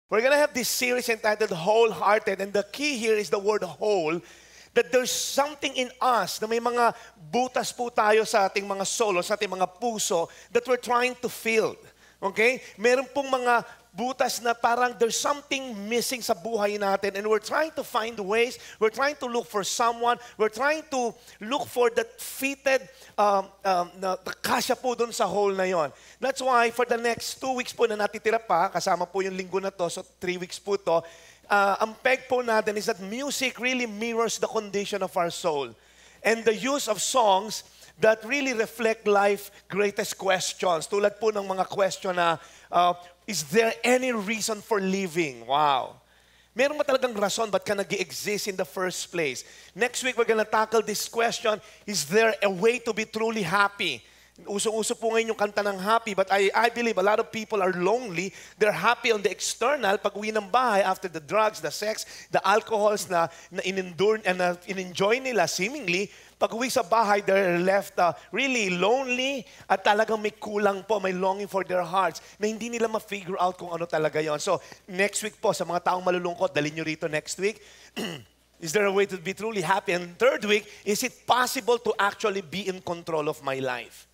We're gonna have this series entitled Wholehearted, and the key here is the word whole, that there's something in us na may mga butas po tayo sa ating mga soul, sa ating mga puso that we're trying to fill. Okay? Meron pong mga butas na parang there's something missing sa buhay natin, and we're trying to find ways, we're trying to look for someone, we're trying to look for that fitted na kasya po dun sa hole na yon. That's why for the next 2 weeks po na natitira pa, kasama po yung linggo na to, so 3 weeks po to, ang peg po natin is that music really mirrors the condition of our soul. And the use of songs that really reflect life's greatest questions. Tulad po ng mga question na, is there any reason for living? Wow. Meron ba talagang rason ba't ka nag-exist in the first place? Next week, we're gonna tackle this question, is there a way to be truly happy? Uso-uso po ngayon yung kanta ng happy, but I believe a lot of people are lonely. They're happy on the external. Pag uwi ng bahay, after the drugs, the sex, the alcohols na in-endure and in-enjoy nila seemingly, pag uwi sa bahay, they're left really lonely at talagang may kulang po, may longing for their hearts na hindi nila ma-figure out kung ano talaga yon. So, next week po, sa mga taong malulungkot, dalhin nyo rito next week. Is there a way to be truly happy? And third week, is it possible to actually be in control of my life?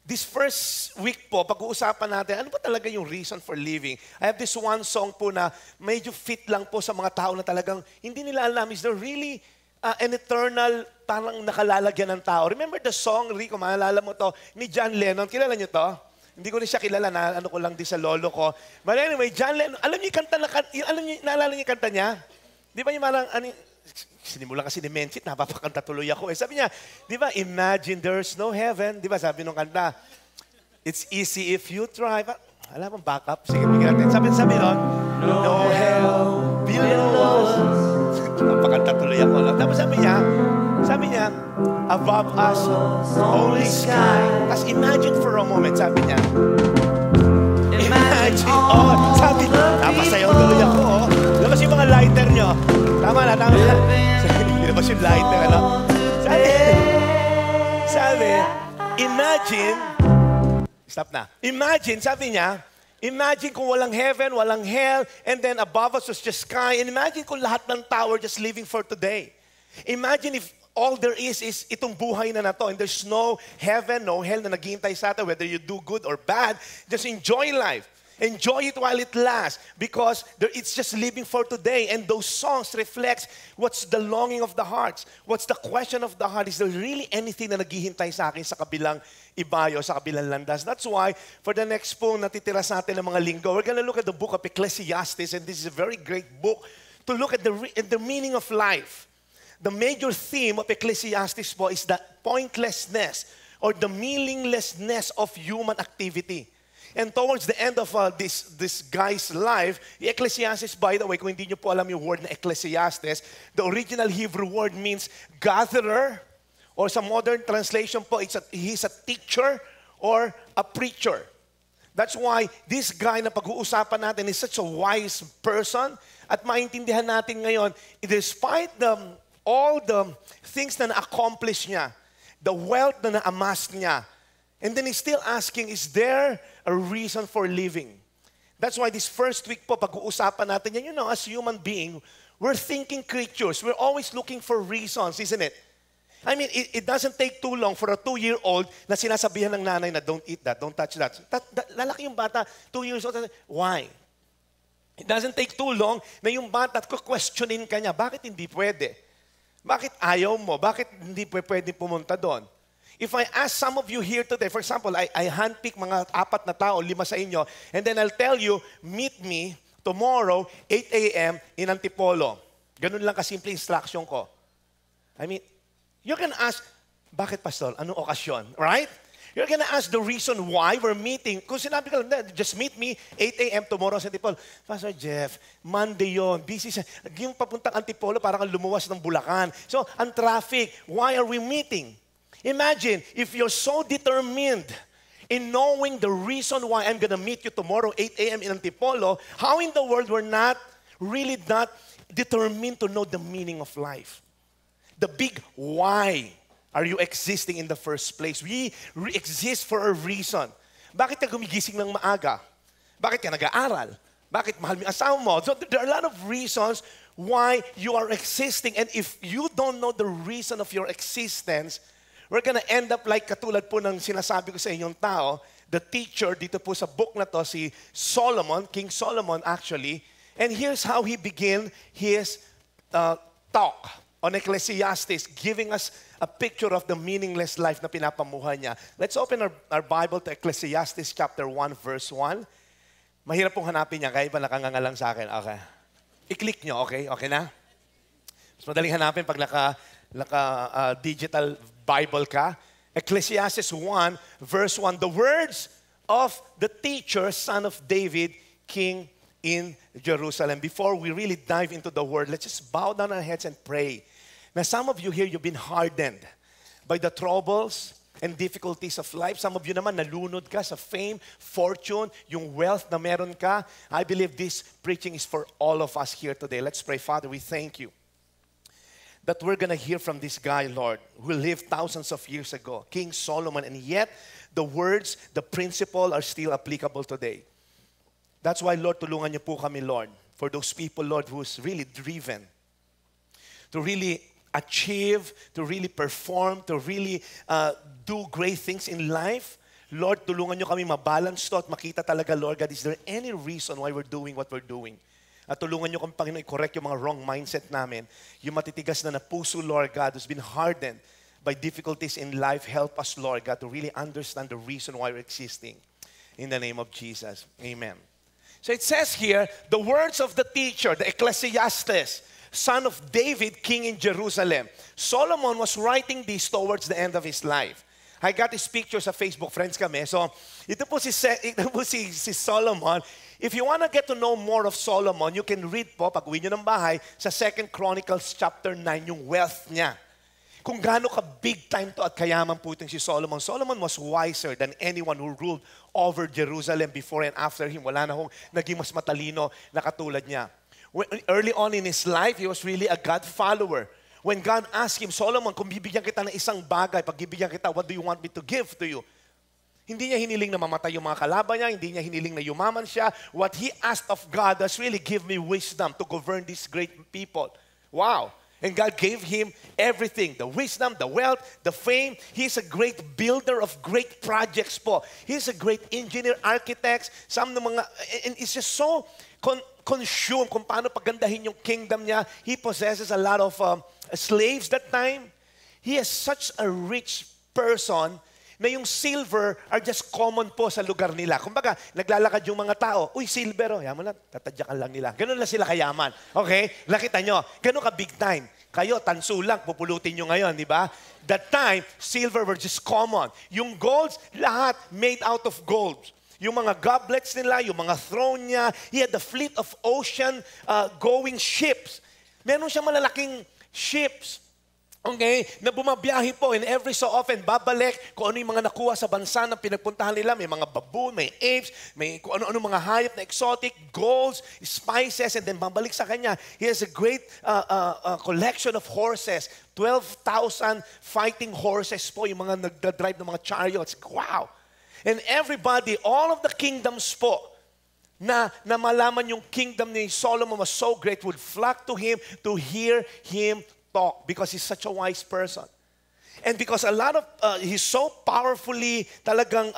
This first week po, pag-uusapan natin, ano ba talaga yung reason for living? I have this one song po na medyo fit lang po sa mga tao na talagang hindi nila alam, is there really an eternal parang nakalalagyan ng tao? Remember the song, Rico, maalala mo to, ni John Lennon, kilala nyo to? Hindi ko rin siya kilala, na ano ko lang din sa lolo ko. But anyway, John Lennon, alam niyo yung kanta, naalala niyo yung kanta niya? Di ba yung parang, sinimulan kasi ni Menchit, napapakanta tuloy ako. Sabi niya, di ba, imagine there's no heaven. Di ba, sabi nung kanta, it's easy if you try. Alam mo, backup. Sige, bigyan natin. Sabi nun, no hell below us. Napakanta tuloy ako. Tapos sabi niya, above us, holy sky. Tapos imagine for a moment, sabi niya, imagine, sabi, napasayaw tuloy ako, Labas yung mga lighter nyo. Tama na. Labas yung lighter, ano? Sabi, imagine, stop na. Imagine, sabi niya, imagine kung walang heaven, walang hell, and then above us was just sky. And imagine kung lahat ng tower just living for today. Imagine if all there is itong buhay na to, and there's no heaven, no hell na naghihintay sa atin, whether you do good or bad, just enjoy life. Enjoy it while it lasts, because it's just living for today. And those songs reflects what's the longing of the hearts. What's the question of the heart? Is there really anything na naghihintay sa akin sa kabilang ibayo, sa kabilang landas? That's why, for the next po, natitira sa atin ng mga linggo, we're gonna look at the book of Ecclesiastes, and this is a very great book to look at the meaning of life. The major theme of Ecclesiastes po is the pointlessness or the meaninglessness of human activity. And towards the end of this guy's life, Ecclesiastes, by the way, kung hindi nyo po alam yung word na Ecclesiastes, the original Hebrew word means gatherer, or sa modern translation po, he's a teacher or a preacher. That's why this guy na pag-uusapan natin is such a wise person, at maintindihan natin ngayon, despite all the things na na-accomplish niya, the wealth na na-amass niya, and then he's still asking, is there a reason for living? That's why this first week po, pag-uusapan natin yan, as human being, we're thinking creatures. We're always looking for reasons, isn't it? I mean, it doesn't take too long for a 2-year-old na sinasabihan ng nanay na don't eat that, don't touch that. Lalaki yung bata, 2 years old, why? It doesn't take too long na yung bata, questionin ka niya, bakit hindi pwede? Bakit ayaw mo? Bakit hindi pwede pumunta doon? If I ask some of you here today, for example, I handpick mga 4 na tao, 5 sa inyo, and then I'll tell you, meet me tomorrow, 8 a.m. in Antipolo. Ganun lang kasimple instruction ko. I mean, you're gonna ask, bakit pastor? Anong okasyon? Right? You're gonna ask the reason why we're meeting. Kung sinabi ko lang, just meet me 8 a.m. tomorrow sa Antipolo. Pastor Jeff, Monday yon, busy siya. Yung papuntang Antipolo, parang lumuwas ng Bulacan. So, ang traffic, why are we meeting? Imagine, if you're so determined in knowing the reason why I'm gonna meet you tomorrow, 8 a.m. in Antipolo, how in the world we're not really not determined to know the meaning of life? The big why are you existing in the first place? We exist for a reason. Bakit ka gumigising ng maaga? Bakit ka nag-aaral? Bakit mahal mo yung asawa mo? So there are a lot of reasons why you are existing. And if you don't know the reason of your existence, we're gonna end up like katulad po ng sinasabi ko sa inyong tao, the teacher dito po sa book na to, si Solomon, King Solomon actually. And here's how he began his talk on Ecclesiastes, giving us a picture of the meaningless life na pinapamuhay niya. Let's open our Bible to Ecclesiastes chapter 1, verse 1. Mahirap pong hanapin niya, kaya iba nakangangalang sa akin. Okay. I-click nyo, okay? Okay na? Mas madaling hanapin pag digital Bible ka. Ecclesiastes 1, verse 1. The words of the teacher, son of David, king in Jerusalem. Before we really dive into the word, let's just bow down our heads and pray. Now, some of you here, you've been hardened by the troubles and difficulties of life. Some of you naman, nalunod ka sa fame, fortune, yung wealth na meron ka. I believe this preaching is for all of us here today. Let's pray. Father, we thank you that we're going to hear from this guy, Lord, who lived thousands of years ago, King Solomon, and yet the words, the principle are still applicable today. That's why, Lord, tulungan niyo po kami, Lord, for those people, Lord, who's really driven to really achieve, to really perform, to really do great things in life. Lord, tulungan niyo kami mabalance to at makita talaga, Lord God, is there any reason why we're doing what we're doing? At tulungan niyo kami, Panginoon, i-correct yung mga wrong mindset namin. Yung matitigas na puso, Lord God, who's been hardened by difficulties in life. Help us, Lord God, to really understand the reason why we're existing. In the name of Jesus. Amen. So it says here, the words of the teacher, the Ecclesiastes, son of David, king in Jerusalem. Solomon was writing this towards the end of his life. I got his picture sa Facebook, friends kami. So, ito po si Solomon. If you want to get to know more of Solomon, you can read po, pag uwi nyo ng bahay, sa 2 Chronicles chapter 9, yung wealth niya. Kung gaano ka big time to at kayaman po itong si Solomon. Solomon was wiser than anyone who ruled over Jerusalem before and after him. Wala na hong naging mas matalino na katulad niya. Early on in his life, he was really a God follower. When God asked him, Solomon, kung bibigyan kita ng isang bagay, pag bibigyan kita, what do you want me to give to you? Hindi niya hiniling na mamatay yung mga kalaban niya, hindi niya hiniling na yumaman siya. What he asked of God was really, give me wisdom to govern these great people. Wow. And God gave him everything, the wisdom, the wealth, the fame. He's a great builder of great projects po. He's a great engineer, architect, some ng mga, and it's just so consumed kung paano pagandahin yung kingdom niya. He possesses a lot of slaves that time. He is such a rich person na yung silver are just common po sa lugar nila. Kumbaga, naglalakad yung mga tao, uy, silver, yaman lang, tatadyakan lang nila. Ganun lang sila kayaman. Okay? Nakita nyo, ganun ka big time. Kayo, tanso lang, pupulutin nyo ngayon, di ba? That time, silver were just common. Yung golds, lahat made out of gold. Yung mga goblets nila, yung mga throne niya, he had the fleet of ocean-going ships. Meron siya malalaking ships. Okay, na bumabiyahe po and every so often babalik kung ano yung mga nakuha sa bansa na pinagpuntahan nila. May mga baboon, may apes, may kung ano-ano mga hayop na exotic, golds, spices, and then babalik sa kanya. He has a great collection of horses. 12,000 fighting horses po, yung mga nagdadrive ng mga chariots. Wow! And everybody, all of the kingdoms po, na malaman yung kingdom ni Solomon was so great, would flock to him to hear him talk because he's such a wise person. And because a lot of, he's so powerfully talagang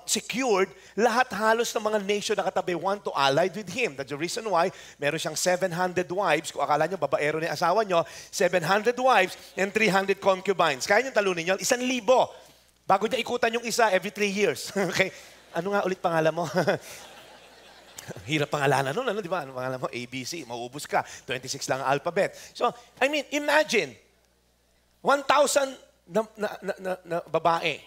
secured, lahat halos ng mga nation na katabi want to ally with him. That's the reason why meron siyang 700 wives. Kung akala nyo, babaero ni asawa nyo, 700 wives and 300 concubines. Kaya nyo talunin nyo, 1,000. Bago niya ikutan yung isa every 3 years. Okay? Ano nga ulit pangalan mo? Hirap pangalanan nun, ano, di ba? Ano pangalan mo? ABC, mauubos ka. 26 lang ang alphabet. So, I mean, imagine, 1,000 na babae.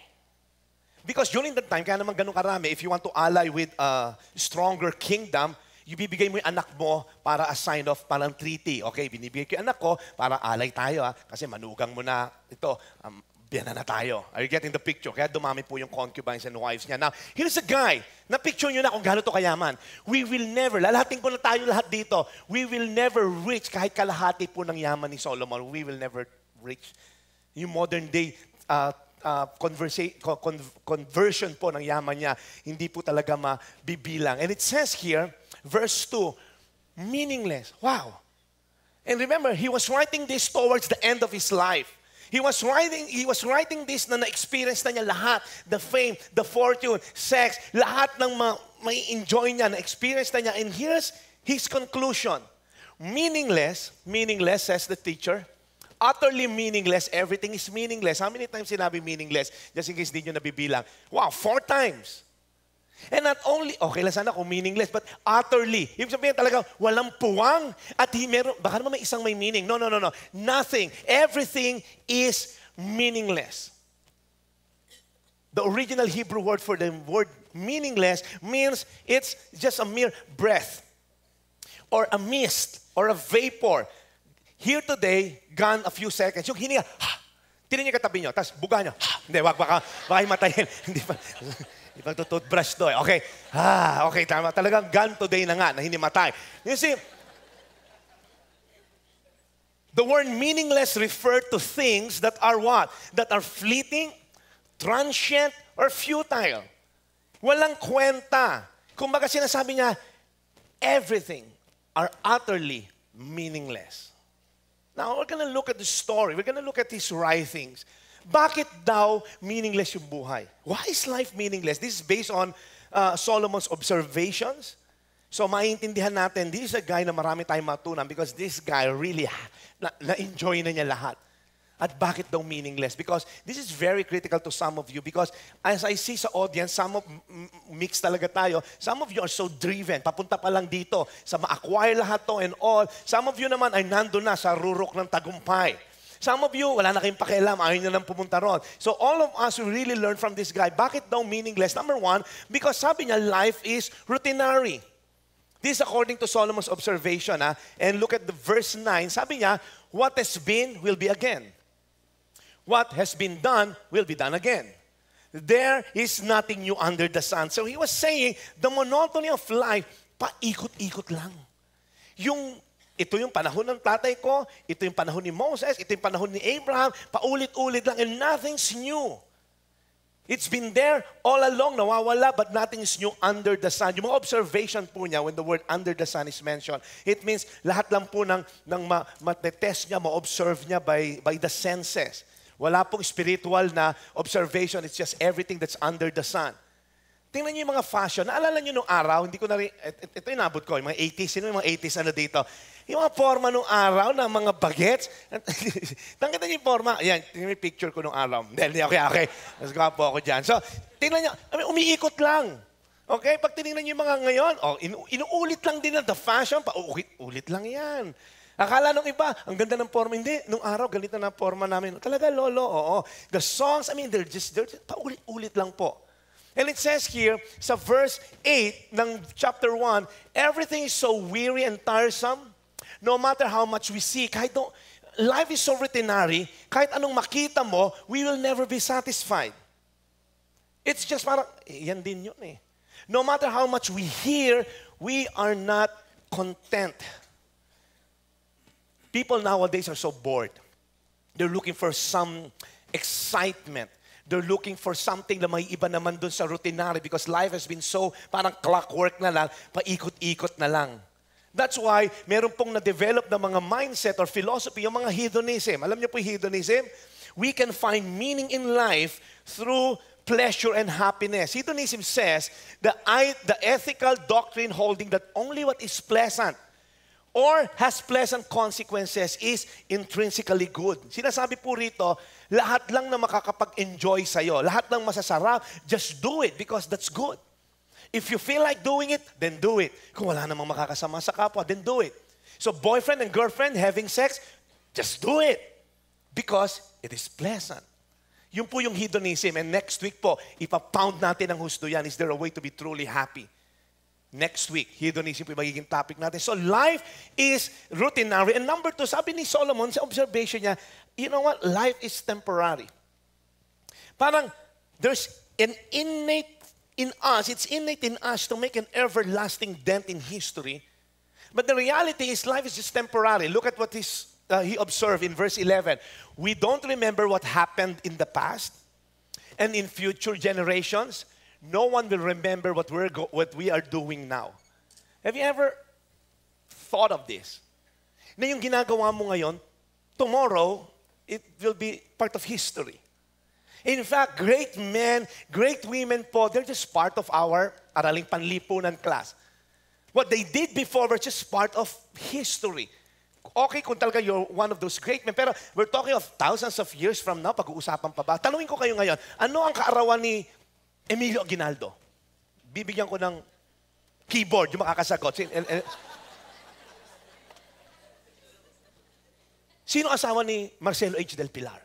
Because during that time, kaya naman ganun karami, if you want to ally with a stronger kingdom, ibibigay mo yung anak mo para a sign of parang treaty. Okay, binibigay ko yung anak ko para alay tayo, kasi manugang mo na ito. Biyanan na tayo. Are you getting the picture? Kaya dumami po yung concubines and wives niya. Now, here's a guy. Na-picture nyo na kung gano'n to kayaman. We will never, lalahatin ko na tayo lahat dito, we will never reach kahit kalahati po ng yaman ni Solomon. We will never reach yung modern day conversion po ng yaman niya. Hindi po talaga mabibilang. And it says here, verse 2, meaningless. Wow. And remember, he was writing this towards the end of his life. He was writing this na na-experience na niya lahat. The fame, the fortune, sex, lahat ng may enjoy niya, na-experience na niya. And here's his conclusion. Meaningless, says the teacher. Utterly meaningless, everything is meaningless. How many times sinabi meaningless? Just in case di nyo nabibilang. Wow, 4 times. And not only, okay lang sana kung meaningless, but utterly. Ibig sabihin talaga, walang puwang. At baka naman may isang may meaning. No. Nothing. Everything is meaningless. The original Hebrew word for the word meaningless means it's just a mere breath, or a mist, or a vapor. Here today, gone a few seconds. Yung hininga, tinan niyo katabi niyo, tapos buga niyo, hindi, baka himatayin. Hindi pa. Di ba toothbrush to eh? Okay. Okay, tama. Talagang gone today na nga, na hinimatay. You see, the word meaningless refer to things that are what? That are fleeting, transient, or futile. Walang kwenta. Kumbaga sinasabi niya, everything are utterly meaningless. Now, we're going to look at the story. We're going to look at his writings. Bakit daw meaningless yung buhay? Why is life meaningless? This is based on Solomon's observations. So, maintindihan natin, this is a guy na marami tayong matunan because this guy really na-enjoy na niya lahat. At bakit daw meaningless? Because this is very critical to some of you because as I see sa audience, mix talaga tayo, some of you are so driven. Papunta pa lang dito sa ma-acquire lahat to and all. Some of you naman ay nandun na sa rurok ng tagumpay. Some of you, wala na kayong pakialam, ayaw nyo nang pumunta ron. So all of us will really learn from this guy. Bakit daw meaningless? Number 1, because sabi niya, life is routinary. This is according to Solomon's observation. And look at the verse 9. Sabi niya, what has been will be again. What has been done will be done again. There is nothing new under the sun. So he was saying, the monotony of life, paikot-ikot lang. Ito yung panahon ng tatay ko, ito yung panahon ni Moses, ito yung panahon ni Abraham, paulit-ulit lang, and nothing's new. It's been there all along, nawawala, but nothing is new under the sun. Yung mga observation po niya, when the word under the sun is mentioned, it means lahat lang po ng matetest niya, ma-observe niya by the senses. Wala pong spiritual na observation, it's just everything that's under the sun. Tingnan niyo yung mga fashion. Naalala niyo nung araw, hindi ko na rin, ito yung nabot ko, yung mga 80s, sino yung mga 80s ano dito? Yung mga forma nung araw ng mga bagets. Nakita niyo yung forma. Ayan, tingnan yung picture ko nung araw. Okay. Mas gwapo ako dyan. So, tingnan niyo, umiikot lang. Okay? Pag tinignan niyo yung mga ngayon, inuulit lang din the fashion, ulit lang yan. Akala nung iba, ang ganda ng forma. Hindi, nung araw, ganito na forma namin. Talaga, lolo, oo. The songs, they're just paulit-ulit lang po. And it says here, sa verse 8 ng chapter 1, everything is so weary and tiresome, no matter how much we see. Life is so routinary, kahit anong makita mo, we will never be satisfied. It's just parang, yan din yun eh. No matter how much we hear, we are not content. People nowadays are so bored. They're looking for some excitement. They're looking for something na may iba naman dun sa routinary because life has been so parang clockwork na lang, paikot-ikot na lang. That's why meron pong na-develop na mga mindset or philosophy, yung mga hedonism. Alam niyo po yung hedonism? We can find meaning in life through pleasure and happiness. Hedonism says the ethical doctrine holding that only what is pleasant or has pleasant consequences is intrinsically good. Sinasabi po rito, lahat lang na makakapag-enjoy sa'yo, lahat ng masasarap, just do it because that's good. If you feel like doing it, then do it. Kung wala namang makakasama sa kapwa, then do it. So boyfriend and girlfriend having sex, just do it because it is pleasant. Yun po yung hedonism. And next week po, ipapound natin ang husto yan. Is there a way to be truly happy? Next week, hedonism po yung magiging topic natin. So life is routinary. And number 2, sabi ni Solomon sa observation niya, you know what? Life is temporary. Parang there's an innate in us, it's innate in us to make an everlasting dent in history. But the reality is life is just temporary. Look at what he observed in verse 11. We don't remember what happened in the past and in future generations. No one will remember what we are doing now. Have you ever thought of this? Na yung ginagawa mo ngayon, tomorrow, it will be part of history. In fact, great men, great women po, they're just part of our Araling Panlipunan class. What they did before were just part of history. Okay kung talaga you're one of those great men, pero we're talking of thousands of years from now, pag-uusapan pa ba? Tanungin ko kayo ngayon, ano ang kaarawan ni Emilio Aguinaldo? Bibigyan ko ng keyboard, yung makakasagot. Sino asawa ni Marcelo H. Del Pilar?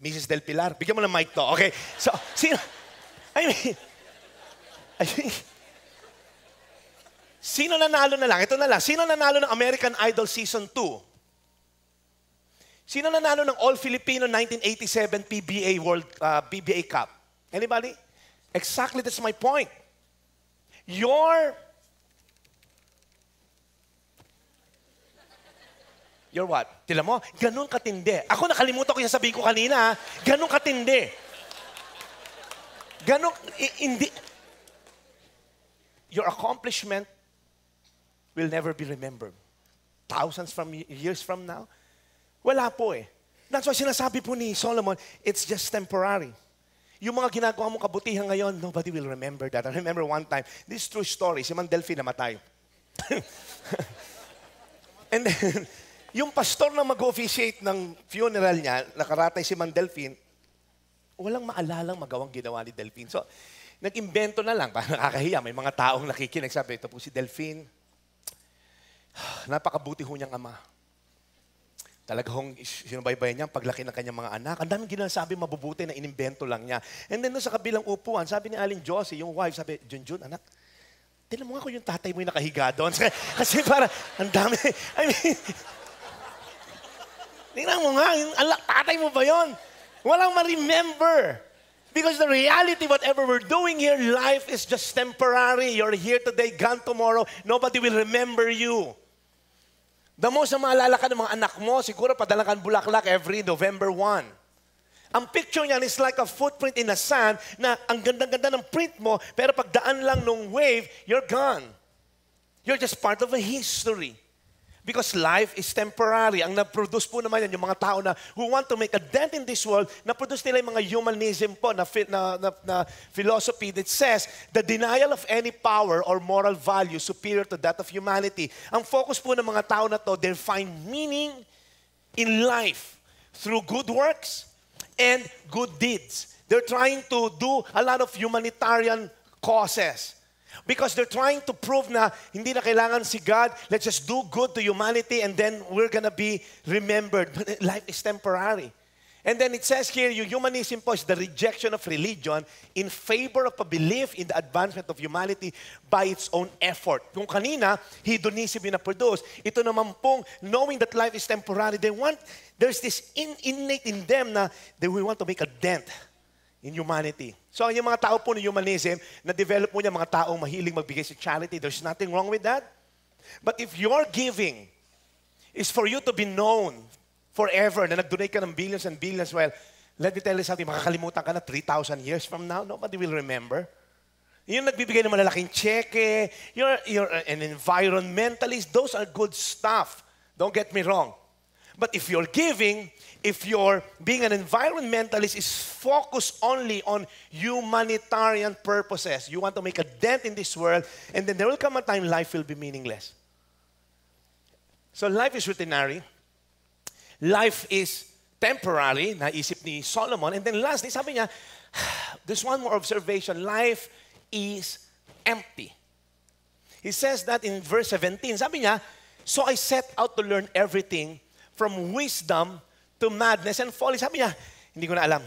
Mrs. Del Pilar. Bigyan mo ng mic to. Okay. So, sino? I mean, sino nanalo na lang? Ito na lang. Sino nanalo ng American Idol Season 2? Sino nanalo ng All-Filipino 1987 PBA Cup? Anybody? Exactly, that's my point. You're what? Tila mo, ganun katindi. Ako nakalimutan ko yung sabihin ko kanina, ganun katindi. Ganun, hindi. Your accomplishment will never be remembered. Thousands from years from now, wala po eh. That's why sinasabi po ni Solomon, it's just temporary. Yung mga ginagawa mong kabutihan ngayon, nobody will remember that. I remember one time, this true story, si Mang Delphi namatay. And then, yung pastor na mag-officiate ng funeral niya, nakaratay si Mang Delphin, walang maalalang magawang ginawa ni Delphin. So, nag-imbento na lang, parang nakakahiya. May mga taong nakikinig, sabi, ito po si Delphin. Napakabuti ho niyang ama. Talaga hong sinubaybayan niya ang paglaki ng kanyang mga anak. Ang daming ginasabi mabubuti na inimbento lang niya. And then doon sa kabilang upuan, sabi ni Aling Josie, yung wife, sabi, Junjun, anak, tinan mo nga kung yung tatay mo yung nakahiga doon. Kasi para, ang dami. I mean, tingnan mo nga, yung tatay mo ba yun? Walang ma-remember. Because the reality, whatever we're doing here, life is just temporary. You're here today, gone tomorrow. Nobody will remember you. The most na maalala ka ng mga anak mo, siguro padala ka ng bulaklak every November 1. Ang picture niyan is like a footprint in the sand na ang ganda-ganda ng print mo, pero pagdaan lang nung wave, you're gone. You're just part of a history. Because life is temporary. Ang na-produce po naman yan, yung mga tao na who want to make a dent in this world, na-produce nila yung mga humanism po na philosophy that says the denial of any power or moral value superior to that of humanity. Ang focus po ng mga tao na to, they find meaning in life through good works and good deeds. They're trying to do a lot of humanitarian causes. Because they're trying to prove na hindi na kailangan si God, let's just do good to humanity and then we're gonna be remembered. But life is temporary. And then it says here, yung humanism po is the rejection of religion in favor of a belief in the advancement of humanity by its own effort. Kung kanina, hedonism yung na-produce, ito naman pong knowing that life is temporary, there's this innate in them na they will want to make a dent in humanity. So, yung mga tao po ng humanism, na-develop mo niya mga taong mahiling magbigay sa charity, there's nothing wrong with that. But if your giving is for you to be known forever, na nag-donate ka ng billions and billions, well, let me tell you something, makakalimutan ka na 3,000 years from now, nobody will remember. Yung nagbibigay ng malalaking cheque, you're an environmentalist, those are good stuff. Don't get me wrong. But if you're giving, if you're being an environmentalist is focused only on humanitarian purposes, you want to make a dent in this world, and then there will come a time life will be meaningless. So life is routinary. Life is temporary, naisip ni Solomon. And then lastly, sabi niya, there's one more observation. Life is empty. He says that in verse 17. Sabi niya, so I set out to learn everything from wisdom to madness and folly. Sabi niya, hindi ko na alam.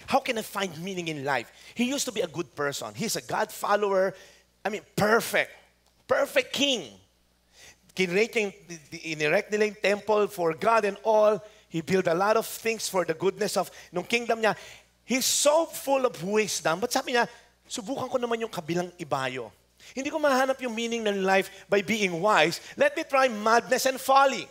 How can I find meaning in life? He used to be a good person. He's a God follower. I mean, perfect. Perfect king. Inirect nila yung temple for God and all. He built a lot of things for the goodness of nung kingdom niya. He's so full of wisdom. But sabi niya, subukan ko naman yung kabilang ibayo. Hindi ko mahanap yung meaning ng life by being wise. Let me try madness and folly.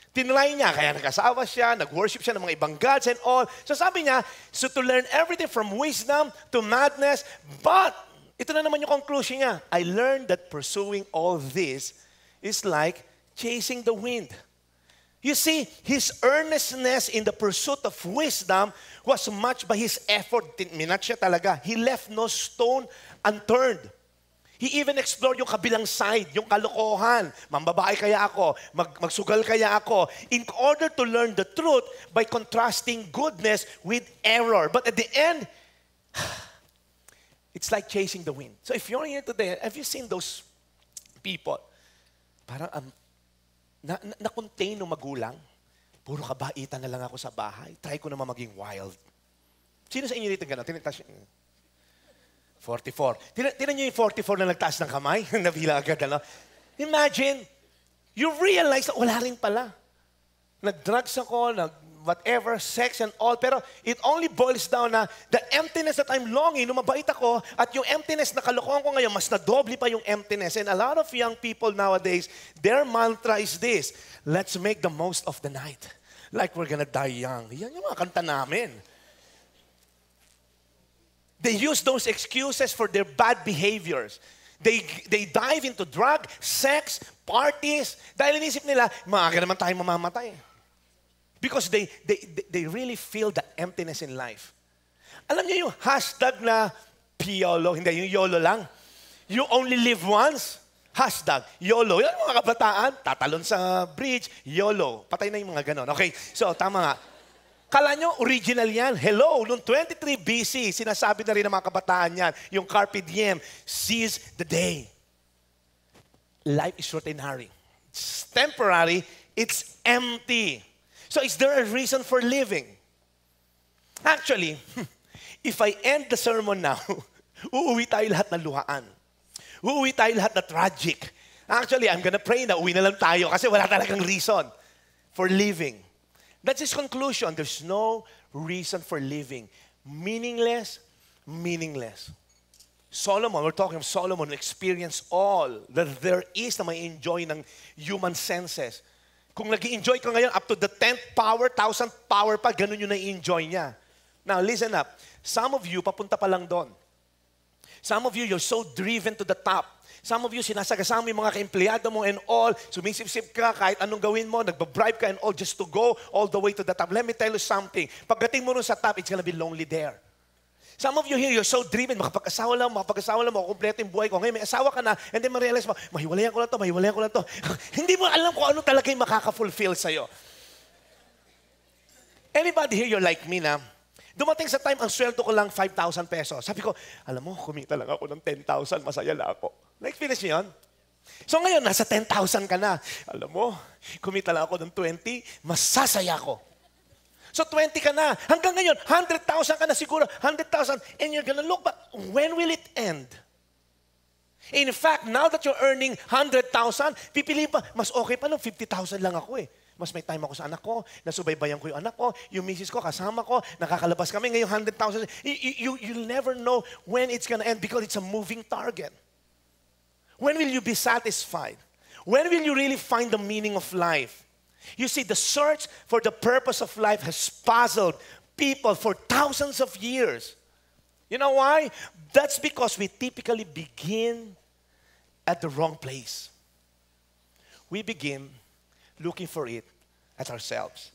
Tinry niya, kaya nag-asawa siya, nag-worship siya ng mga ibang gods and all. So sabi niya, so to learn everything from wisdom to madness, but Ito na naman yung conclusion niya. I learned that pursuing all this is like chasing the wind. You see, his earnestness in the pursuit of wisdom was matched by his effort. Minat siya talaga. He left no stone unturned. He even explored yung kabilang side, yung kalokohan. Mambabae kaya ako? Magsugal kaya ako? In order to learn the truth by contrasting goodness with error. But at the end, it's like chasing the wind. So if you're here today, have you seen those people? Parang na-contain ng magulang. Puro kabaitan na lang ako sa bahay. Try ko naman maging wild. Sino sa inyo dito gano'n? 44. Tinan nyo yung 44 na nagtaas ng kamay. Nabila agad, ano? Imagine, you realize na wala rin pala. Nag-drugs ako, whatever, sex and all. Pero it only boils down na the emptiness that I'm longing, nung mabait ako, at yung emptiness na kalokohan ko ngayon, mas nadoble pa yung emptiness. And a lot of young people nowadays, their mantra is this: let's make the most of the night. Like we're gonna die young. Yan yung mga kanta namin. They use those excuses for their bad behaviors. They dive into drug, sex, parties. Dahil inisip nila, maaga naman tayo mamamatay. Because they really feel the emptiness in life. Alam niyo yung hashtag na YOLO, hindi, yung YOLO lang. You only live once. Hashtag YOLO. Yan mga kabataan, tatalon sa bridge, YOLO. Patay na yung mga ganon. Okay, so tama nga. Kala nyo, original yan. Hello, noong 23 BC, sinasabi na rin ng mga kabataan yan, yung Carpe Diem, seize the day. Life is ordinary. It's temporary. It's empty. So is there a reason for living? Actually, if I end the sermon now, uuwi tayo lahat na luhaan. Uuwi tayo lahat na tragic. Actually, I'm gonna pray na uwi na lang tayo kasi wala talagang reason for living. That's his conclusion. There's no reason for living. Meaningless, meaningless. Solomon, we're talking of Solomon, who experienced all that there is na may enjoy ng human senses. Kung nag-i-enjoy ka ngayon up to the 10th power, 1,000th power pa, ganun yung nai-enjoy niya. Now, listen up. Some of you, papunta pa lang doon. Some of you, you're so driven to the top. Some of you, sinasagasama mo yung mga ka-empleyado mo and all, sumisip-sip ka kahit anong gawin mo, nagbabribe ka and all just to go all the way to the top. Let me tell you something. Pagdating mo rin sa top, it's gonna be lonely there. Some of you here, you're so driven, makapag-asawa lang, makukumpleto yung buhay ko. Ngayon, may asawa ka na, and then ma-realize mo, mahiwalayan ko lang to. Hindi mo alam kung ano talaga yung makaka-fulfill sa'yo. Anybody here, you're like me na, dumating sa time, ang sweldo ko lang 5,000 pesos. Sabi ko, alam mo, kumita lang ako ng 10,000, masaya lang ako. Na-experience niyo yun? So ngayon, nasa 10,000 ka na. Alam mo, kumita lang ako ng 20, masasaya ako. So 20 ka na. Hanggang ngayon, 100,000 ka na siguro. 100,000. And you're gonna look, but when will it end? In fact, now that you're earning 100,000, pipili pa, mas okay pa nung 50,000 lang ako eh. Mas may time ako sa anak ko, nasubaybayan ko yung anak ko, yung misis ko, kasama ko, nakakalabas kami, ngayong 100,000. You'll never know when it's gonna end because it's a moving target. When will you be satisfied? When will you really find the meaning of life? You see, the search for the purpose of life has puzzled people for thousands of years. You know why? That's because we typically begin at the wrong place. We begin looking for it at ourselves.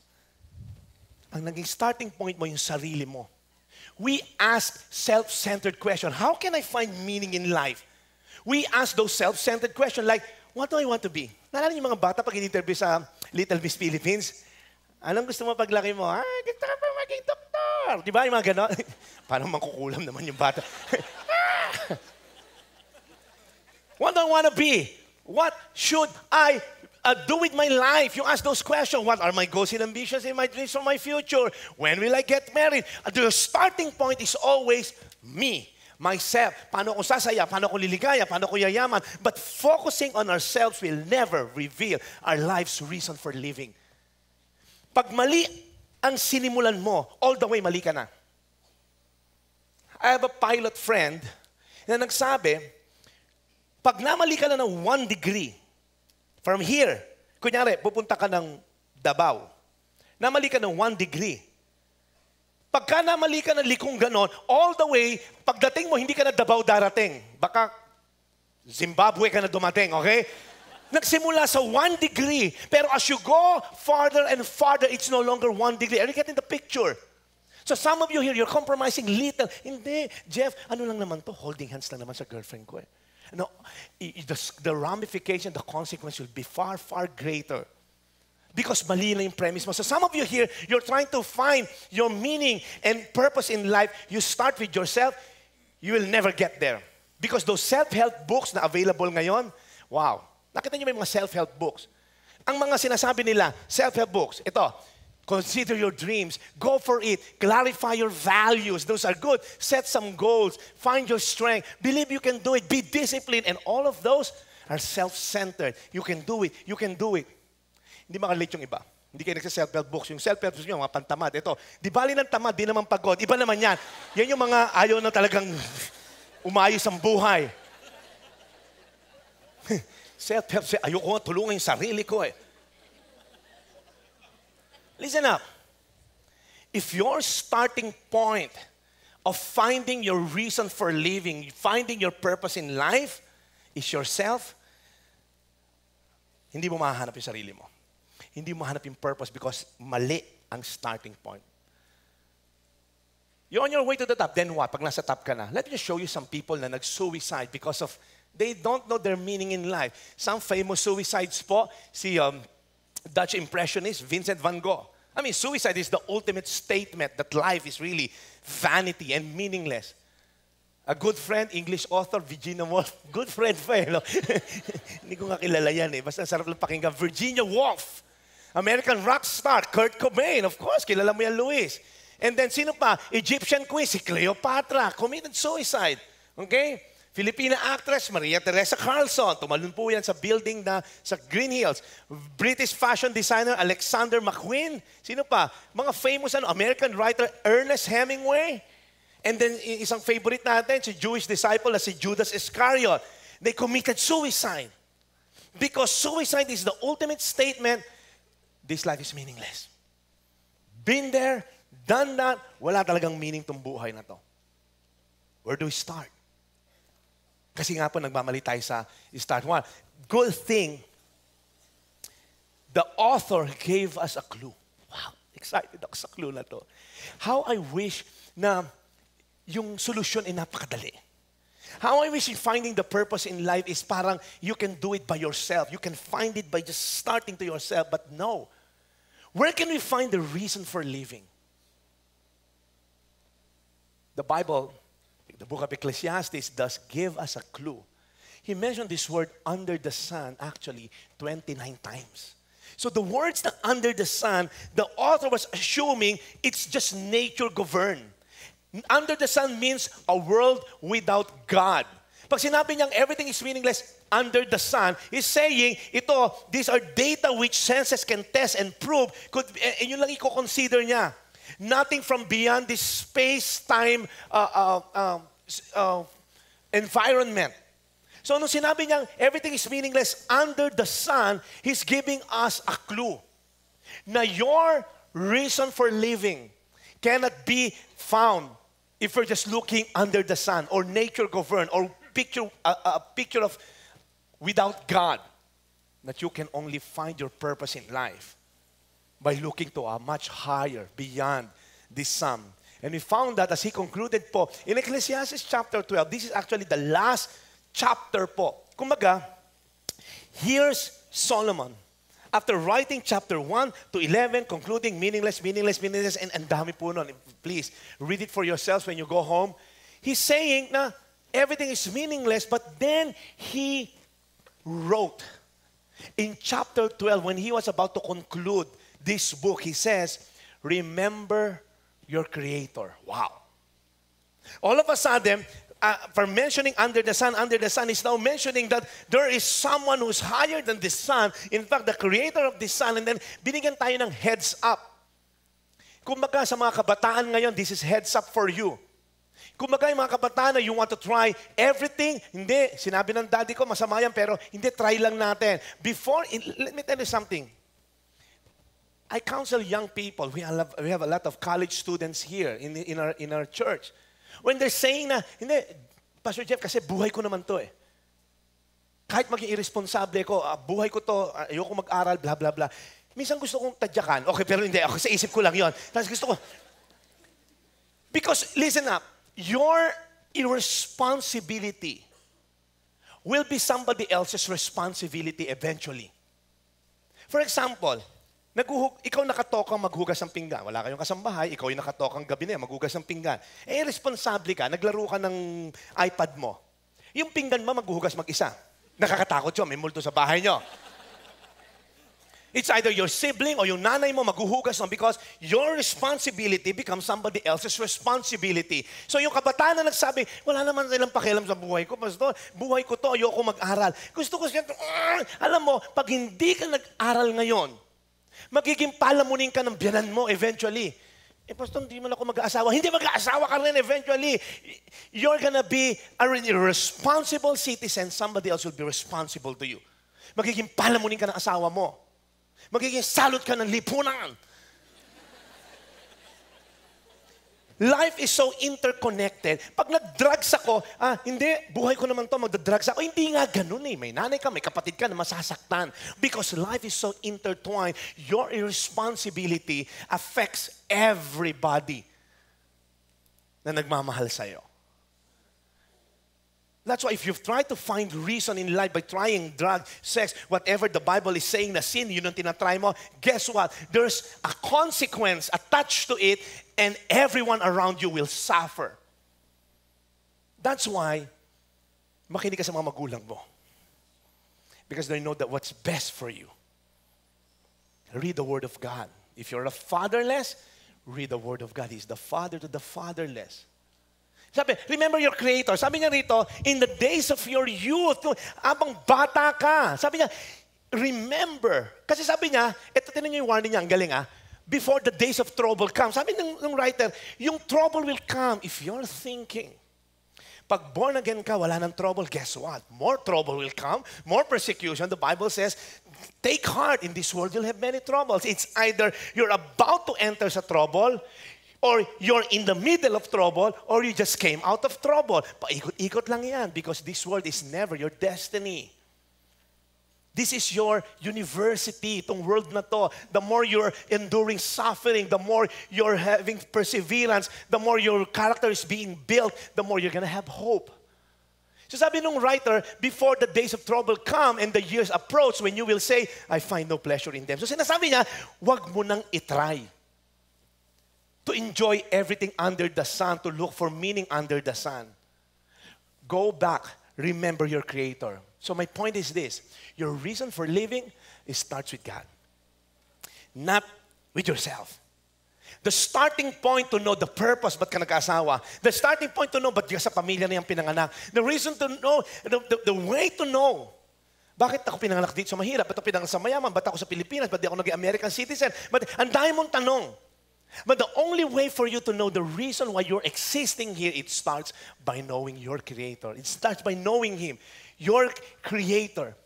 Ang naging starting point mo yung sarili mo. We ask self-centered question. How can I find meaning in life? We ask those self-centered questions like, what do I want to be? Naalala niyo mga bata pag in-interview sa Little Miss Philippines? Anong gusto mo paglaki mo? Gusto ko pa maging doktor. Di ba yung mga gano'n? Paano mangkukulam naman yung bata? What do I want to be? What should I do with my life? You ask those questions. What are my goals and ambitions and my dreams for my future? When will I get married? The starting point is always me. Myself, paano ako sasaya, paano ako liligaya, paano ako yayaman. But focusing on ourselves will never reveal our life's reason for living. Pag mali ang sinimulan mo, all the way mali ka na. I have a pilot friend na nagsabi, pag namali ka na ng 1 degree, from here, kunyari, pupunta ka ng Davao, namali ka ng 1 degree, Pagka namali ka ng likong ganon, all the way, pagdating mo, hindi ka na Davao darating. Baka Zimbabwe ka na dumating, okay? Nagsimula sa 1 degree. Pero as you go farther and farther, it's no longer 1 degree. Are you getting the picture? So some of you here, you're compromising little. Hindi, Jeff, ano lang naman to? Holding hands lang naman sa girlfriend ko eh. No, the ramification, the consequence will be far, far greater. Because mali na yung premise mo. So some of you here, you're trying to find your meaning and purpose in life. You start with yourself, you will never get there. Because those self-help books na available ngayon, wow. Nakita niyo may mga self-help books. Ang mga sinasabi nila, self-help books, ito, consider your dreams. Go for it. Clarify your values. Those are good. Set some goals. Find your strength. Believe you can do it. Be disciplined. And all of those are self-centered. You can do it. You can do it. Hindi makalate yung iba. Hindi kayo nagsa-self-help books. Yung self-help books nyo, mga pantamad. Ito, di bali ng tamad, di naman pagod. Iba naman yan. Yan yung mga ayaw na talagang umayos ang buhay. Self-help, ayoko nga tulungan yung sarili ko eh. Listen up. If your starting point of finding your reason for living, finding your purpose in life is yourself, hindi mo mahanap yung sarili mo. Hindi mo mahanap yung purpose because mali ang starting point. You're on your way to the top, then what? Pag nasa top ka na, let me just show you some people na nag-suicide because of they don't know their meaning in life. Some famous suicides po, si Dutch impressionist Vincent van Gogh. I mean, suicide is the ultimate statement that life is really vanity and meaningless. A good friend, English author, Virginia Woolf. Good friend pa eh, no? Hindi ko nga kilala yan eh. Basta sarap lang pakinggan. Virginia Woolf. American rock star, Kurt Cobain. Of course, kilala mo yan, Luis. And then, sino pa? Egyptian queen, si Cleopatra. Committed suicide. Okay? Filipina actress, Maria Teresa Carlson. Tumalun po yan sa building na sa Green Hills. British fashion designer, Alexander McQueen. Sino pa? Mga famous American writer, Ernest Hemingway. And then, isang favorite natin, si Jewish disciple na si Judas Iscariot. They committed suicide. Because suicide is the ultimate statement, this life is meaningless. Been there, done that, wala talagang meaning tong buhay na to. Where do we start? Kasi nga po, nagmamali tayo sa start one. Good thing, the author gave us a clue. Wow, excited ako sa clue na to. How I wish na yung solusyon ay napakadali. How I wish in finding the purpose in life is parang you can do it by yourself. You can find it by just starting to yourself. But no. Where can we find the reason for living? The Bible, the book of Ecclesiastes does give us a clue. He mentioned this word under the sun actually 29 times. So the words that under the sun, the author was assuming it's just nature governed. Under the sun means a world without God. Pag sinabi niyang everything is meaningless under the sun, he's saying, these are data which senses can test and prove. Yun lang i-consider niya. Nothing from beyond this space-time environment. So nung sinabi niyang everything is meaningless under the sun, he's giving us a clue na your reason for living cannot be found if we're just looking under the sun or nature governed or a picture of without God. That you can only find your purpose in life by looking to a much higher, beyond this sun. And we found that as he concluded po, in Ecclesiastes chapter 12, this is actually the last chapter po. Kumbaga, here's Solomon. After writing chapter 1 to 11, concluding meaningless, and dami po nun. Please, read it for yourselves when you go home. He's saying na everything is meaningless, but then he wrote in chapter 12, when he was about to conclude this book, he says, remember your Creator. Wow. All of a sudden, for mentioning under the sun is now mentioning that there is someone who's higher than the sun. In fact, the creator of the sun. And then, binigyan tayo ng heads up. Kumbaga sa mga kabataan ngayon, this is heads up for you. Kumbaga yung mga kabataan na you want to try everything, hindi. Sinabi ng daddy ko, masama yan, pero hindi, try lang natin. Let me tell you something. I counsel young people. We have a lot of college students here in our church. When they're saying na, hindi, Pastor Jeff, kasi buhay ko naman to eh. Kahit maging irresponsable ko, buhay ko to, ayoko mag-aral, blah, blah, blah. Minsan gusto kong tadyakan. Okay, pero hindi. Ako sa isip ko lang yon. Tapos gusto ko. Because, listen up, your irresponsibility will be somebody else's responsibility eventually. For example, ikaw nakatokang maghugas ng pinggan. Wala kayong kasambahay, ikaw yung nakatokang gabi na maghugas ng pinggan. Eh, responsable ka, naglaro ka ng iPad mo. Yung pinggan mo maghuhugas mag-isa. Nakakatakot yun, may multo sa bahay nyo. It's either your sibling or yung nanay mo maghuhugas nun because your responsibility becomes somebody else's responsibility. So yung kabataan na nagsabi, wala naman silang pakialam sa buhay ko, Pastor. Buhay ko to, ayoko mag-aral. Gusto ko siya, alam mo, pag hindi ka nag-aral ngayon, magiging palamunin ka ng biyanan mo eventually. Eh, Pastor, hindi man ako mag-aasawa. Hindi mag-aasawa ka rin eventually. You're gonna be a responsible citizen. Somebody else will be responsible to you. Magiging palamunin ka ng asawa mo. Magiging salot ka ng lipunan. Life is so interconnected. Pag nag-drugs ako, hindi, buhay ko naman to, magda-drugs ako. Hindi nga ganun eh. May nanay ka, may kapatid ka na masasaktan. Because life is so intertwined, your irresponsibility affects everybody na nagmamahal sa'yo. That's why if you've tried to find reason in life by trying drugs, sex, whatever the Bible is saying na sin, yun ang tinatry mo, guess what? There's a consequence attached to it and everyone around you will suffer. That's why, makinig ka sa mga magulang mo. Because they know that what's best for you. Read the Word of God. If you're a fatherless, read the Word of God. He's the father to the fatherless. Sabi, remember your Creator. Sabi niya rito, in the days of your youth, abang bata ka. Sabi niya, remember. Kasi sabi niya, ito tinan niyo yung warning niya, ang galing before the days of trouble come. Sabi ng writer, yung trouble will come if you're thinking. Pag born again ka, wala ng trouble, guess what? More trouble will come, more persecution. The Bible says, take heart, in this world you'll have many troubles. It's either you're about to enter sa trouble, or you're in the middle of trouble, or you just came out of trouble. Paikot-ikot lang yan because this world is never your destiny. This is your university, itong world na to. The more you're enduring suffering, the more you're having perseverance, the more your character is being built, the more you're gonna have hope. So sabi nung writer, before the days of trouble come and the years approach, when you will say, I find no pleasure in them. So sinasabi niya, wag mo nang itry. To enjoy everything under the sun, to look for meaning under the sun. Go back, remember your Creator. So my point is this, your reason for living, it starts with God. Not with yourself. The starting point to know the purpose, ba't ka nag-asawa? The starting point to know, ba't ka sa pamilya na yung pinanganak? The reason to know, the way to know, bakit ako pinanganak dito sa mahirap? Ba't ako pinanganak sa mayaman? Ba't ako sa Pilipinas? Ba't di ako naging American citizen? But ang dami mong tanong. But the only way for you to know the reason why you're existing here, it starts by knowing your Creator. It starts by knowing Him, your Creator.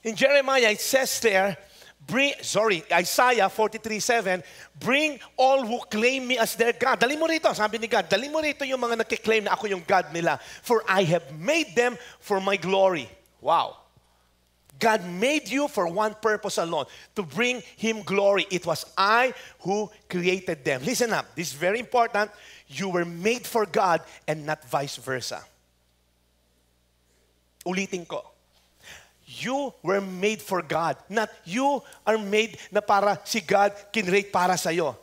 In Jeremiah, it says there, Isaiah 43:7, bring all who claim me as their God. Dali mo rito, sabi ni God, dali mo rito yung mga nagkiklaim na ako yung God nila. For I have made them for my glory. Wow. God made you for one purpose alone, to bring Him glory. It was I who created them. Listen up, this is very important. You were made for God and not vice versa. Ulitin ko. You were made for God, not you are made na para si God kinrate para sa'yo.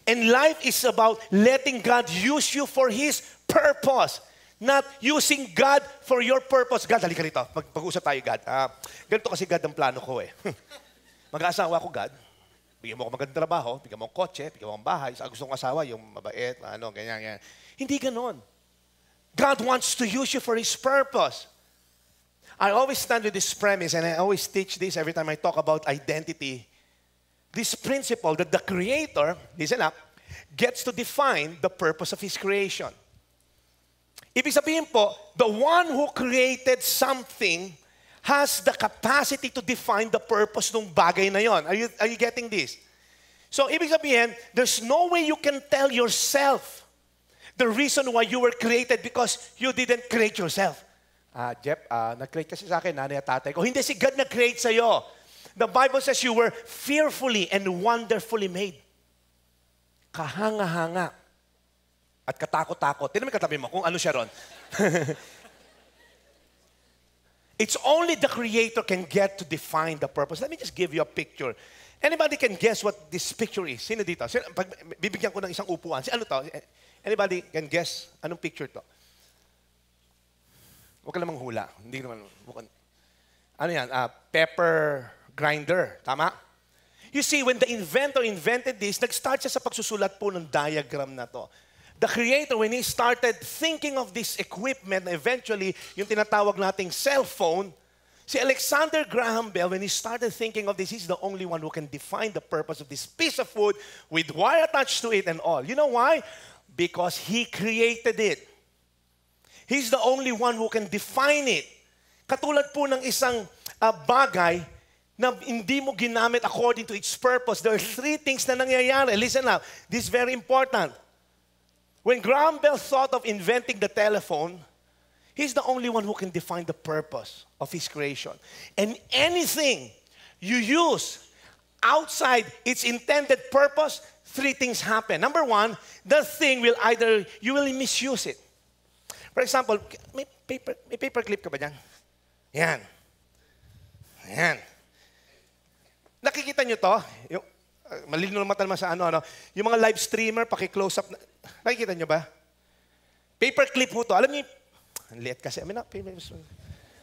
And life is about letting God use you for His purpose. Not using God for your purpose. God, halika rito. Pag-usap tayo, God. Ganito kasi God ang plano ko eh. Mag-aasawa ko, God. Bigyan mo ako magandang trabaho, bigyan mo akong kotse, bigyan mo akong bahay. Sa gusto kong asawa, yung mabait, ganyan. Hindi ganon. God wants to use you for His purpose. I always stand with this premise, and I always teach this every time I talk about identity. This principle that the Creator, listen up, gets to define the purpose of His creation. Ibig sabihin po, the one who created something has the capacity to define the purpose ng bagay na yon. Are you getting this? So, ibig sabihin, there's no way you can tell yourself the reason why you were created because you didn't create yourself. Jeff, nag-create kasi sa akin, nanay at tatay ko. Hindi, si God nag-create sa'yo. The Bible says you were fearfully and wonderfully made. Kahanga-hanga. At katakot-takot. Tignan mo katabi mo kung ano siya ron. It's only the Creator can get to define the purpose. Let me just give you a picture. Anybody can guess what this picture is? Sino dito? Pag bibigyan ko ng isang upuan. Ano to? Anybody can guess anong picture to? Huwag ka namang hula. Hindi naman. Ano yan? Pepper grinder. Tama? You see, when the inventor invented this, nag-start siya sa pagsusulat po ng diagram na to. The Creator, when He started thinking of this equipment, eventually, yung tinatawag nating cellphone, si Alexander Graham Bell, when he started thinking of this, he's the only one who can define the purpose of this piece of wood with wire attached to it and all. You know why? Because he created it. He's the only one who can define it. Katulad po ng isang bagay na hindi mo ginamit according to its purpose. There are three things na nangyayari. Listen now, this is very important. When Graham Bell thought of inventing the telephone, he's the only one who can define the purpose of his creation. And anything you use outside its intended purpose, three things happen. Number one, the thing will either, you will misuse it. For example, may paper clip ka ba dyan? Yan. Yan. Nakikita nyo to? Yung, malino naman naman sa ano. Yung mga live streamer, paki-close up. Nakikita nyo ba? Paper clip ho to. Alam niyo, ang liit kasi.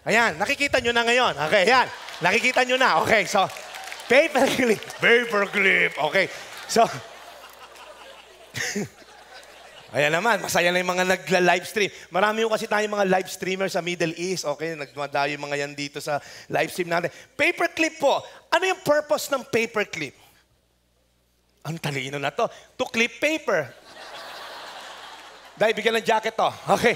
Ayan, nakikita nyo na ngayon. Okay, ayan. Nakikita nyo na. Okay, so, paper clip. Paper clip. Okay. So, ayan naman, masaya na yung mga nagla-live stream. Marami yung kasi tayong mga live streamers sa Middle East. Okay, nagmadayo yung mga yan dito sa live stream natin. Paper clip po. Ano yung purpose ng paper clip? Ang talino na to. To clip paper. Dahil bigyan ng jacket to. Okay.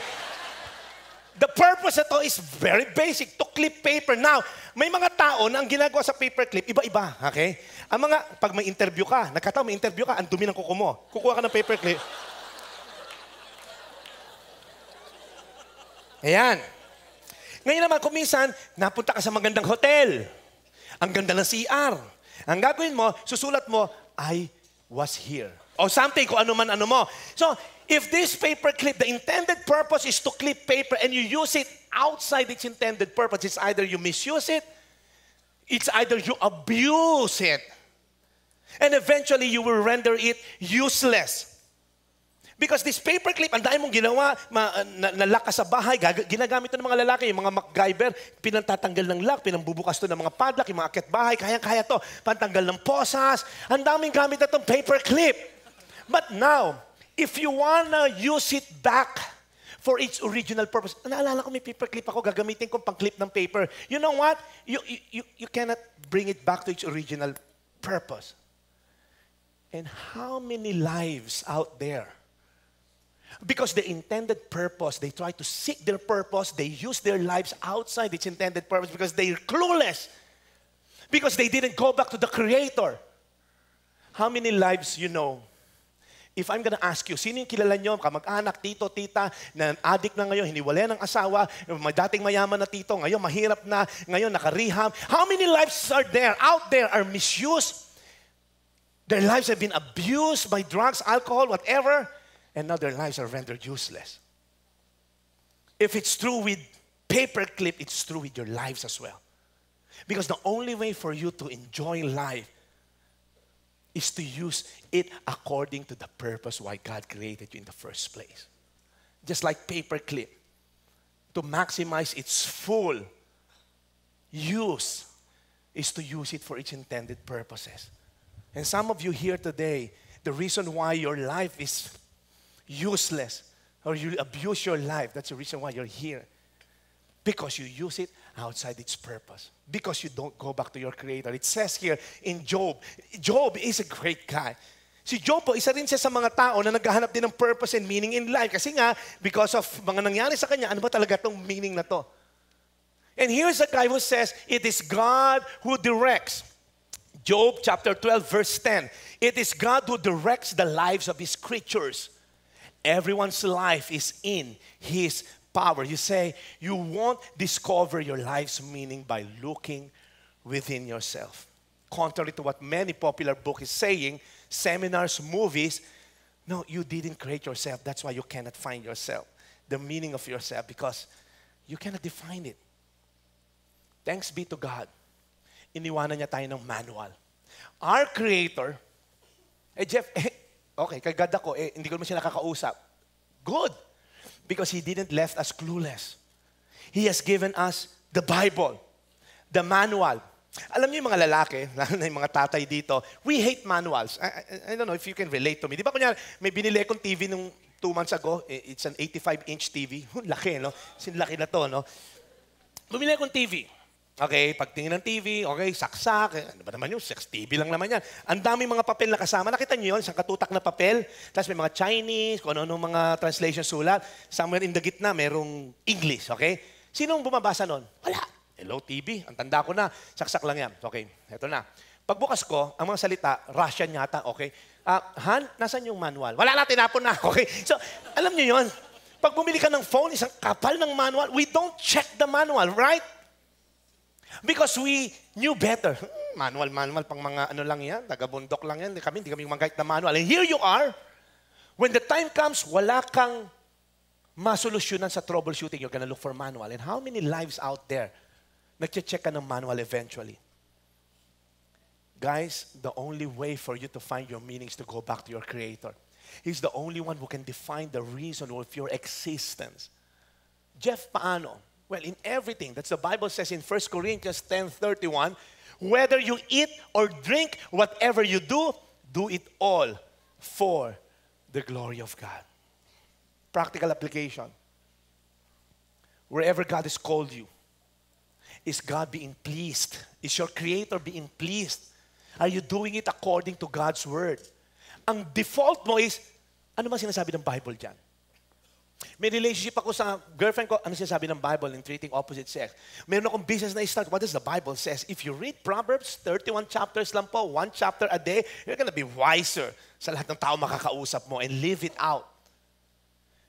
The purpose ito is very basic, to clip paper. Now, may mga tao na ang ginagawa sa paper clip, iba-iba, okay? Ang mga, pag may interview ka, nagkataon may interview ka, ang dumi ng kuko mo. Kukuha ka ng paper clip. Ayan. Ngayon naman, kung minsan, napunta ka sa magandang hotel. Ang ganda ng CR. Ang gagawin mo, susulat mo, I was here. O something, kung ano man ano mo. So, if this paper clip, the intended purpose is to clip paper and you use it outside its intended purpose, it's either you misuse it, it's either you abuse it, and eventually you will render it useless. Because this paper clip, ang dahil mong ginawa, nalakas sa bahay, ginagamit ito ng mga lalaki, yung mga MacGyver, pinantatanggal ng lock, pinambubukas ito ng mga padlock, yung mga akit bahay, kaya-kaya ito, pantanggal ng posas, ang daming gamit na itong paper clip. But now, if you wanna use it back for its original purpose, naalala ko may paper clip ako, gagamitin ko pang clip ng paper. You know what? You cannot bring it back to its original purpose. And how many lives out there? Because the intended purpose, they try to seek their purpose, they use their lives outside its intended purpose because they're clueless. Because they didn't go back to the Creator. How many lives you know? If I'm gonna ask you, sino yung kilala nyo, kamag-anak, tito, tita, na addict na ngayon, hiniwalay ng asawa, may dating mayaman na tito, ngayon mahirap na, ngayon naka-rehab. How many lives are there, out there, are misused? Their lives have been abused by drugs, alcohol, whatever, and now their lives are rendered useless. If it's true with paperclip, it's true with your lives as well. Because the only way for you to enjoy life is to use it according to the purpose why God created you in the first place. Just like paperclip, to maximize its full use is to use it for its intended purposes. And some of you here today, the reason why your life is useless or you abuse your life, that's the reason why you're here. Because you use it outside its purpose. Because you don't go back to your Creator. It says here in Job, Job is a great guy. Si Job po, isa rin siya sa mga tao na naghahanap din ng purpose and meaning in life. Kasi nga, because of mga nangyari sa kanya, ano ba talaga itong meaning na to? And here's a guy who says, it is God who directs. Job chapter 12, verse 10. It is God who directs the lives of His creatures. Everyone's life is in His power. You say, you won't discover your life's meaning by looking within yourself. Contrary to what many popular books is saying, seminars, movies, no, you didn't create yourself. That's why you cannot find yourself, the meaning of yourself, because you cannot define it. Thanks be to God. Iniwanan niya tayo ng manual. Our Creator, Jeff, okay, kay God ako, hindi ko naman siya nakakausap. Good. Because He didn't left us clueless. He has given us the Bible, the manual. Alam niyo yung mga lalaki, lalo na yung mga tatay dito, we hate manuals. I don't know if you can relate to me. Di ba kunyari, may binili akong TV nung 2 months ago. It's an 85-inch TV. Laki, no? Sinlaki na to, no? Bumili akong TV. Okay, pagtingin ng TV, okay, saksak. Ano ba naman yun? 6 TV lang naman yan. Ang daming mga papel na kasama. Nakita niyo yun? Isang katutak na papel. Tapos may mga Chinese, kung ano mga translation sulat. Somewhere in the gitna, merong English, okay? Sinong bumabasa nun? Wala. Hello, TV. Ang tanda ko na. Saksak lang yan. Okay, eto na. Pagbukas ko, ang mga salita, Russian yata, okay? Han, nasan yung manual? Wala na, tinapon na. Okay? So, alam niyo yun. Pag bumili ka ng phone, isang kapal ng manual, we don't check the manual, right? Because we knew better. Manual, pang mga ano lang yan, taga-bundok lang yan. Hindi kami gumagayt na manual. And here you are, when the time comes, wala kang masolusyonan sa troubleshooting, you're gonna look for manual. And how many lives out there, nagche-check ka ng manual eventually? Guys, the only way for you to find your meaning is to go back to your Creator. He's the only one who can define the reason of your existence. Jeff, paano? Well, in everything. That's the Bible says in 1 Corinthians 10:31, whether you eat or drink, whatever you do, do it all for the glory of God. Practical application. Wherever God has called you, is God being pleased? Is your Creator being pleased? Are you doing it according to God's Word? Ang default mo is, ano ba sinasabi ng Bible dyan? May relationship ako sa girlfriend ko, ano sinasabi ng Bible in treating opposite sex? Meron akong business na i-start. What does the Bible says? If you read Proverbs, 31 chapters lang po, 1 chapter a day, you're gonna be wiser sa lahat ng tao makakausap mo and live it out.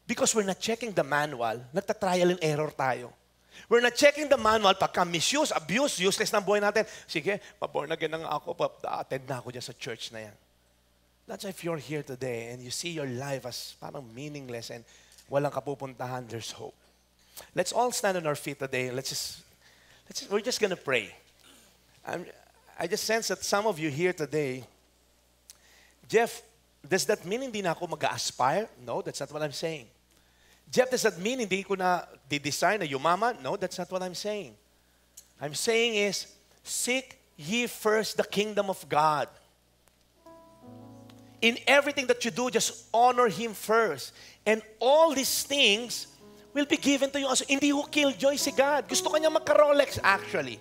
Because we're not checking the manual, nagtatrial and error tayo. We're not checking the manual, pagka misuse, abuse, useless ng buhay natin. Sige, pa-born again na ako, attend na ako dyan sa church na yan. That's why if you're here today and you see your life as parang meaningless and walang kapupuntahan, there's hope. Let's all stand on our feet today. We're just gonna pray. I just sense that some of you here today, Jeff, does that mean hindi na ako mag-aspire? No, that's not what I'm saying. Jeff, does that mean hindi ko na di-design na yumaman? No, that's not what I'm saying. I'm saying is, seek ye first the kingdom of God. In everything that you do, just honor Him first. And all these things will be given to you. Also, hindi ho killjoy si God. Gusto kanya magka-Rolex actually.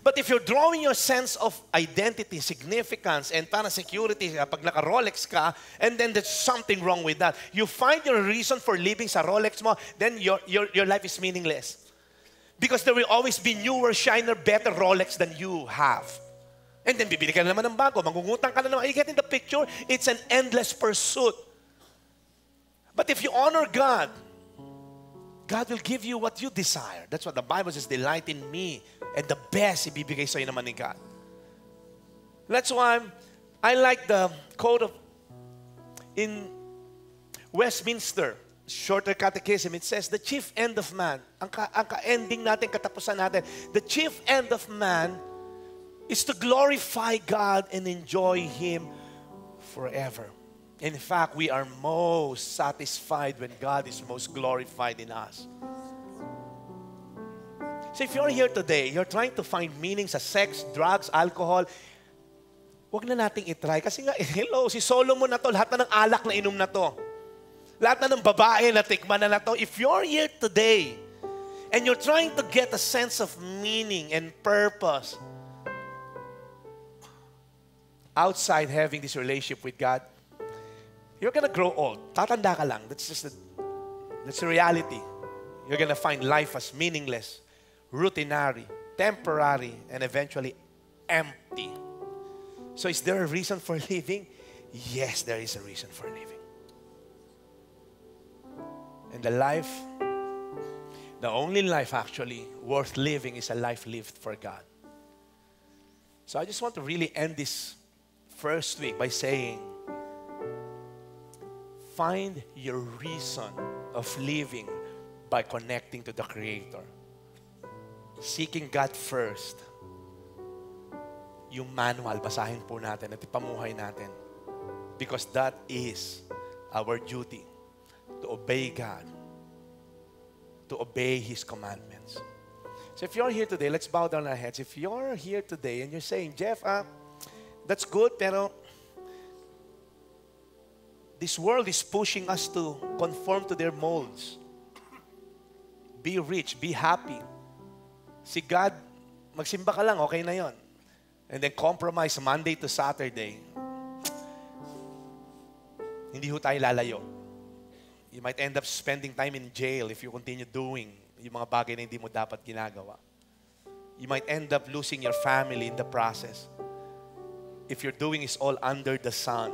But if you're drawing your sense of identity, significance, and para security, pag naka-Rolex ka, and then there's something wrong with that, you find your reason for living sa Rolex mo, then your life is meaningless. Because there will always be newer, shiner, better Rolex than you have. And then bibili ka na naman ng bago, mangungutang ka na naman. You get in the picture? It's an endless pursuit. But if you honor God, God will give you what you desire. That's what the Bible says, delight in me. And the best, ibibigay sa'yo naman ni God. That's why I like the quote in Westminster, Shorter Catechism. It says, the chief end of man, ang ka-ending natin, katapusan natin, the chief end of man is to glorify God and enjoy Him forever. In fact, we are most satisfied when God is most glorified in us. So if you're here today, you're trying to find meaning sa sex, drugs, alcohol, wag na nating itry. Kasi nga, hello, si Solomon na to, lahat na ng alak na inom na to. Lahat na ng babae na tikman na to. If you're here today, and you're trying to get a sense of meaning and purpose, outside having this relationship with God, you're gonna grow old. Tatanda ka lang. That's the reality. You're gonna find life as meaningless, routinary, temporary, and eventually empty. So is there a reason for living? Yes, there is a reason for living. And the only life actually worth living is a life lived for God. So I just want to really end this first week by saying, find your reason of living by connecting to the Creator. Seeking God first. Yung manual, basahin po natin at ipamuhay natin. Because that is our duty. To obey God. To obey His commandments. So if you're here today, let's bow down our heads. If you're here today and you're saying, Jeff, that's good, pero this world is pushing us to conform to their molds. Be rich, be happy. Si God, magsimba ka lang, okay na yon. And then compromise Monday to Saturday. Hindi ho tayo lalayo. You might end up spending time in jail if you continue doing yung mga bagay na hindi mo dapat ginagawa. You might end up losing your family in the process. If you're doing is all under the sun,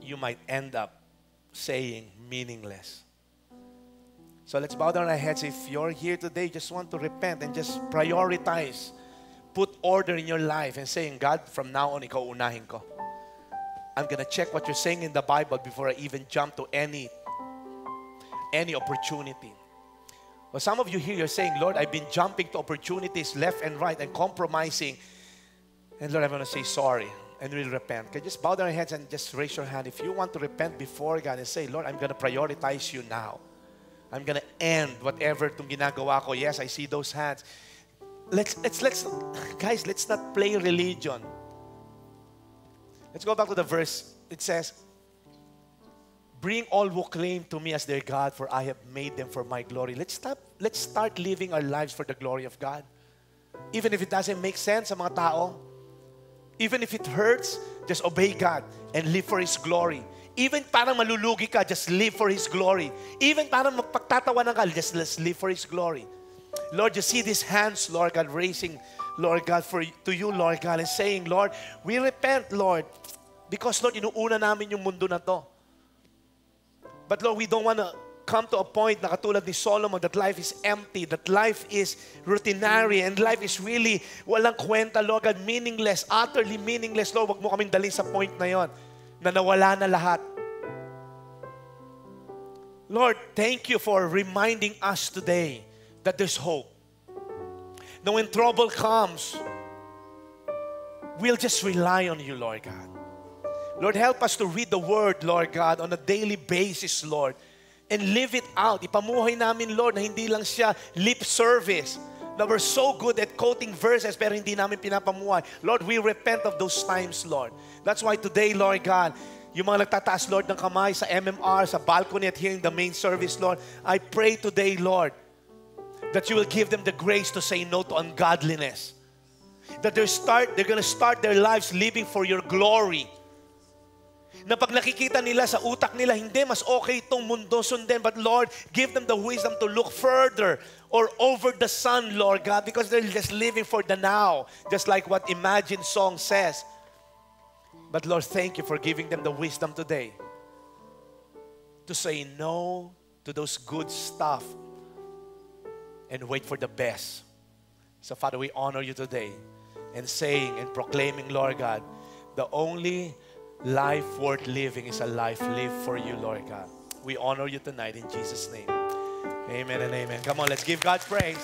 you might end up saying meaningless. So let's bow down our heads. If you're here today, just want to repent and just prioritize. Put order in your life and saying, God, from now on, ikaw unahin ko. I'm gonna check what you're saying in the Bible before I even jump to any opportunity. Well, some of you here, you're saying, Lord, I've been jumping to opportunities left and right and compromising. And Lord, I'm gonna say sorry and we'll repent. Can you just bow down your heads and just raise your hand if you want to repent before God and say, Lord, I'm gonna prioritize you now. I'm gonna end whatever itong ginagawa ko. Yes, I see those hands. Guys, let's not play religion. Let's go back to the verse. It says, bring all who claim to me as their God, for I have made them for my glory. Let's start living our lives for the glory of God. Even if it doesn't make sense sa mga tao, even if it hurts, just obey God and live for His glory. Even parang malulugi ka, just live for His glory. Even parang magpagtatawanan ka, just let's live for His glory. Lord, you see these hands, Lord God, raising, Lord God, to you, Lord God, and saying, Lord, we repent, Lord, because, Lord, inuuna namin yung mundo na to. But, Lord, we don't want to come to a point na katulad ni Solomon that life is empty, that life is routinary, and life is really walang kwenta, Lord God, meaningless, utterly meaningless. Lord, wag mo kaming dalhin sa point na yon, na nawala na lahat. Lord, thank you for reminding us today that there's hope. Now when trouble comes, we'll just rely on you, Lord God. Lord, help us to read the Word, Lord God, on a daily basis, Lord, and live it out. Ipamuhay namin, Lord, na hindi lang siya lip service. Now we're so good at quoting verses pero hindi namin pinapamuhay. Lord, we repent of those times, Lord. That's why today, Lord God, yung mga nagtataas, Lord, ng kamay sa MMR, sa balcony at here in the main service, Lord, I pray today, Lord, that you will give them the grace to say no to ungodliness. That they're going to start their lives living for your glory. Na pag nakikita nila sa utak nila, hindi, mas okay itong mundo sundin. But Lord, give them the wisdom to look further or over the sun, Lord God, because they're just living for the now. Just like what Imagine song says. But Lord, thank you for giving them the wisdom today to say no to those good stuff and wait for the best. So Father, we honor you today and saying and proclaiming, Lord God, the only life worth living is a life lived for you, Lord God. We honor you tonight in Jesus' name. Amen and amen. Come on, let's give God praise.